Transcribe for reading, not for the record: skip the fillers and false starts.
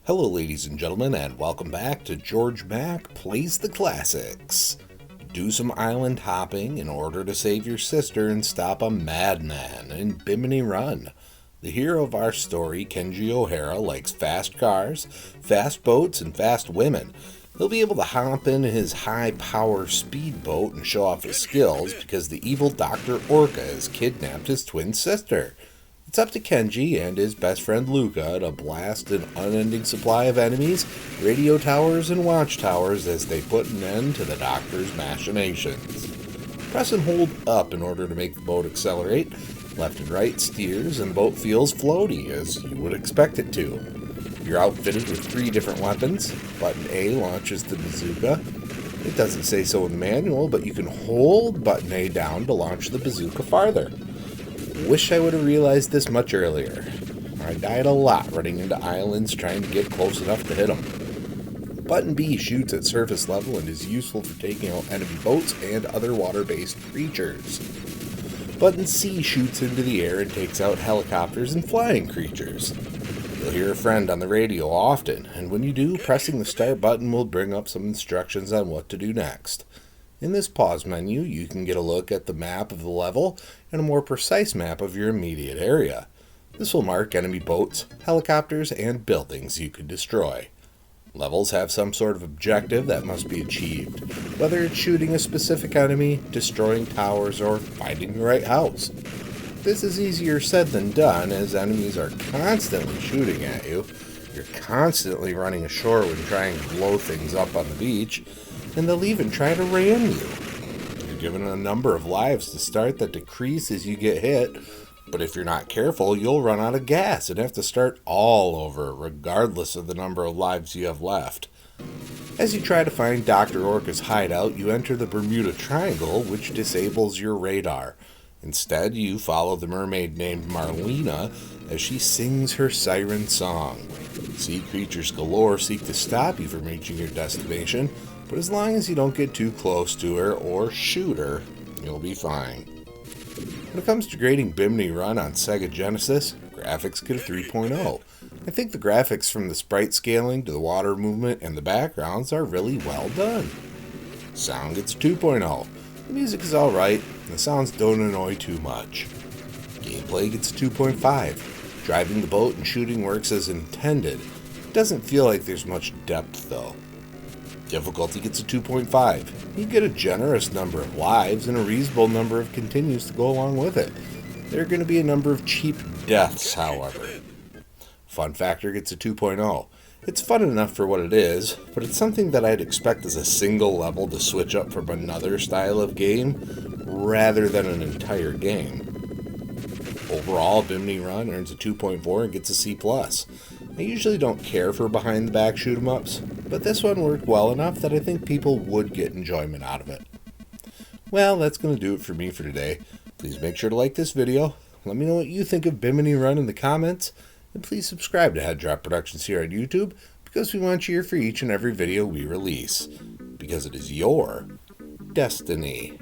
Hello, ladies and gentlemen, and welcome back to Georg Mack Plays the Classics. Do some island hopping in order to save your sister and stop a madman in Bimini Run. The hero of our story, Kenji O'Hara, likes fast cars, fast boats, and fast women. He'll be able to hop in his high-power speedboat and show off his skills because the evil Dr. Orca has kidnapped his twin sister. It's up to Kenji and his best friend Luca to blast an unending supply of enemies, radio towers, and watchtowers as they put an end to the Doctor's machinations. Press and hold up in order to make the boat accelerate. Left and right steers and the boat feels floaty, as you would expect it to. You're outfitted with 3 different weapons. Button A launches the bazooka. It doesn't say so in the manual, but you can hold button A down to launch the bazooka farther. Wish I would have realized this much earlier. I died a lot running into islands trying to get close enough to hit them. Button B shoots at surface level and is useful for taking out enemy boats and other water-based creatures. Button C shoots into the air and takes out helicopters and flying creatures. You'll hear a friend on the radio often, and when you do, pressing the start button will bring up some instructions on what to do next. In this pause menu, you can get a look at the map of the level and a more precise map of your immediate area. This will mark enemy boats, helicopters, and buildings you could destroy. Levels have some sort of objective that must be achieved, whether it's shooting a specific enemy, destroying towers, or finding the right house. This is easier said than done, as enemies are constantly shooting at you. You're constantly running ashore when trying to blow things up on the beach, and they'll even try to ram you. You're given a number of lives to start that decrease as you get hit, but if you're not careful, you'll run out of gas and have to start all over, regardless of the number of lives you have left. As you try to find Dr. Orca's hideout, you enter the Bermuda Triangle, which disables your radar. Instead, you follow the mermaid named Marlena as she sings her siren song. Sea creatures galore seek to stop you from reaching your destination, but as long as you don't get too close to her or shoot her, you'll be fine. When it comes to grading Bimini Run on Sega Genesis, graphics get a 3.0. I think the graphics from the sprite scaling to the water movement and the backgrounds are really well done. Sound gets a 2.0. The music is alright, and the sounds don't annoy too much. Gameplay gets a 2.5. Driving the boat and shooting works as intended. It doesn't feel like there's much depth though. Difficulty gets a 2.5. You get a generous number of lives and a reasonable number of continues to go along with it. There are going to be a number of cheap deaths, however. Fun factor gets a 2.0. It's fun enough for what it is, but it's something that I'd expect as a single level to switch up from another style of game, rather than an entire game. Overall, Bimini Run earns a 2.4 and gets a C+. I usually don't care for behind-the-back shoot-'em-ups, but this one worked well enough that I think people would get enjoyment out of it. Well, that's going to do it for me for today. Please make sure to like this video, let me know what you think of Bimini Run in the comments, and please subscribe to Head Drop Productions here on YouTube, because we want you here for each and every video we release, because it is your destiny.